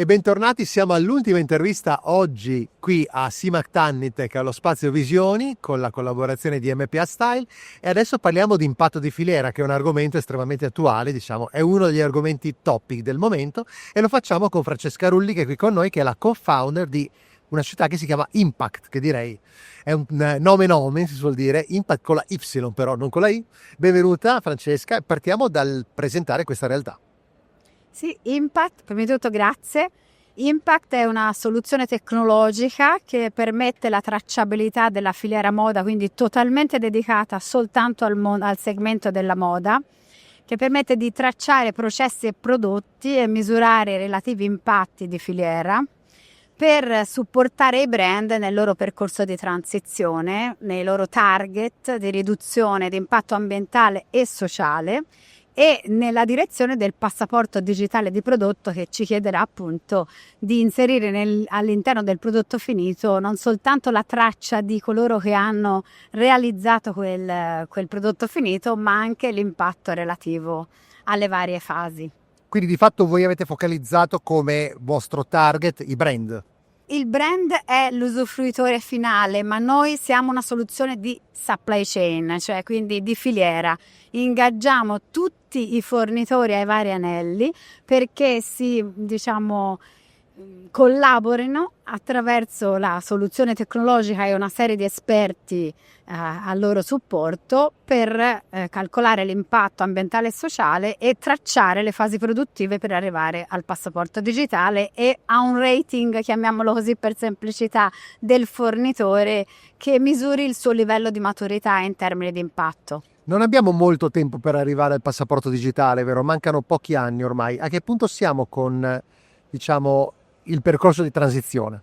E bentornati, siamo all'ultima intervista oggi qui a Simac Tannitech allo Spazio Visioni con la collaborazione di MPA Style e adesso parliamo di impatto di filiera, che è un argomento estremamente attuale, diciamo, è uno degli argomenti topic del momento, e lo facciamo con Francesca Rulli, che è qui con noi, che è la co-founder di una società che si chiama Impact, che direi è un nome, si suol dire, Impact con la Y però, non con la I. Benvenuta Francesca, e partiamo dal presentare questa realtà. Sì, Impact, prima di tutto grazie. Impact è una soluzione tecnologica che permette la tracciabilità della filiera moda, quindi totalmente dedicata soltanto al segmento della moda, che permette di tracciare processi e prodotti e misurare i relativi impatti di filiera per supportare i brand nel loro percorso di transizione, nei loro target di riduzione di impatto ambientale e sociale, e nella direzione del passaporto digitale di prodotto, che ci chiederà appunto di inserire all'interno del prodotto finito non soltanto la traccia di coloro che hanno realizzato quel prodotto finito, ma anche l'impatto relativo alle varie fasi. Quindi di fatto voi avete focalizzato come vostro target i brand. Il brand è l'usufruitore finale, ma noi siamo una soluzione di supply chain, cioè quindi di filiera. Ingaggiamo tutti i fornitori ai vari anelli perché collaborino attraverso la soluzione tecnologica e una serie di esperti al loro supporto per calcolare l'impatto ambientale e sociale e tracciare le fasi produttive per arrivare al passaporto digitale e a un rating, chiamiamolo così per semplicità, del fornitore che misuri il suo livello di maturità in termini di impatto. Non abbiamo molto tempo per arrivare al passaporto digitale, vero? Mancano pochi anni ormai. A che punto siamo con, il percorso di transizione?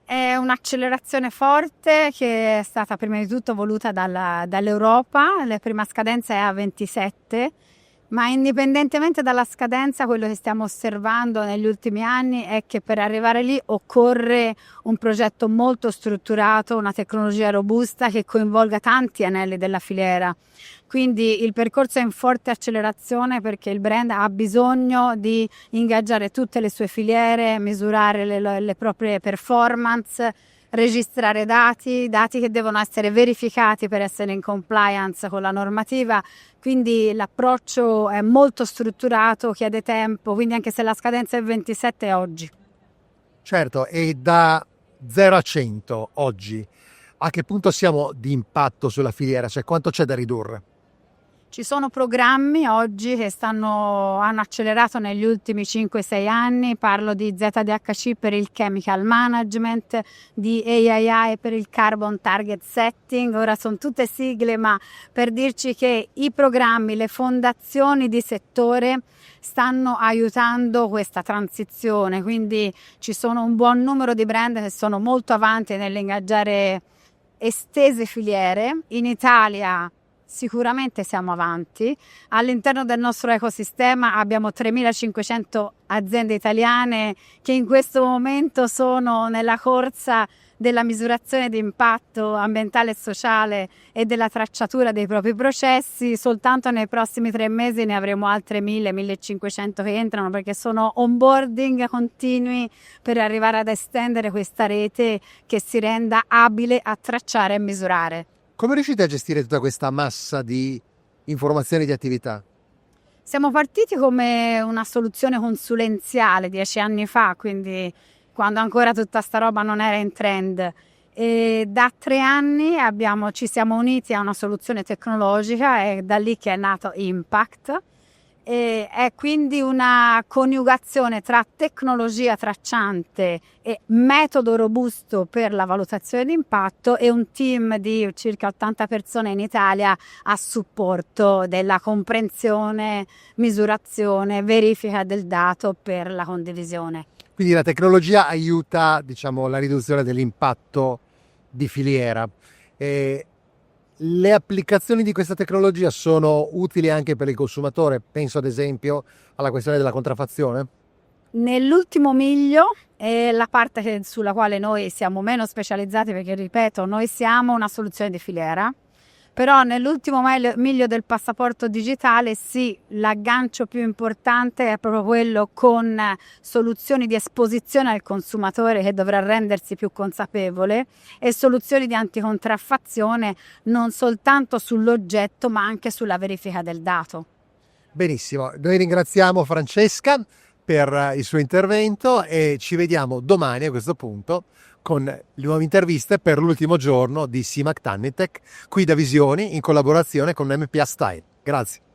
È un'accelerazione forte che è stata prima di tutto voluta dall'Europa. La prima scadenza è a 27, ma indipendentemente dalla scadenza, quello che stiamo osservando negli ultimi anni è che per arrivare lì occorre un progetto molto strutturato, una tecnologia robusta che coinvolga tanti anelli della filiera. Quindi il percorso è in forte accelerazione perché il brand ha bisogno di ingaggiare tutte le sue filiere, misurare le proprie performance, registrare dati che devono essere verificati per essere in compliance con la normativa. Quindi l'approccio è molto strutturato, chiede tempo, quindi anche se la scadenza è 27 è oggi. Certo, e da 0 a 100 oggi, a che punto siamo di impatto sulla filiera? Cioè quanto c'è da ridurre? Ci sono programmi oggi che hanno accelerato negli ultimi 5-6 anni, parlo di ZDHC per il chemical management, di AII per il carbon target setting, ora sono tutte sigle, ma per dirci che i programmi, le fondazioni di settore stanno aiutando questa transizione, quindi ci sono un buon numero di brand che sono molto avanti nell'ingaggiare estese filiere. In Italia sicuramente siamo avanti. All'interno del nostro ecosistema abbiamo 3.500 aziende italiane che in questo momento sono nella corsa della misurazione di impatto ambientale e sociale e della tracciatura dei propri processi. Soltanto nei prossimi 3 mesi ne avremo altre 1.000-1.500 che entrano, perché sono onboarding continui per arrivare ad estendere questa rete che si renda abile a tracciare e misurare. Come riuscite a gestire tutta questa massa di informazioni e di attività? Siamo partiti come una soluzione consulenziale 10 anni fa, quindi quando ancora tutta sta roba non era in trend. E da 3 anni ci siamo uniti a una soluzione tecnologica, è da lì che è nato Impact. E è quindi una coniugazione tra tecnologia tracciante e metodo robusto per la valutazione di impatto e un team di circa 80 persone in Italia a supporto della comprensione, misurazione, verifica del dato per la condivisione. Quindi la tecnologia aiuta, la riduzione dell'impatto di filiera. Le applicazioni di questa tecnologia sono utili anche per il consumatore? Penso ad esempio alla questione della contraffazione. Nell'ultimo miglio è la parte sulla quale noi siamo meno specializzati, perché ripeto, noi siamo una soluzione di filiera, Però nell'ultimo miglio del passaporto digitale sì, l'aggancio più importante è proprio quello con soluzioni di esposizione al consumatore che dovrà rendersi più consapevole e soluzioni di anticontraffazione non soltanto sull'oggetto ma anche sulla verifica del dato. Benissimo, noi ringraziamo Francesca per il suo intervento e ci vediamo domani a questo punto con le nuove interviste per l'ultimo giorno di CIMAC Tannitech qui da Visioni in collaborazione con MPA Style. Grazie.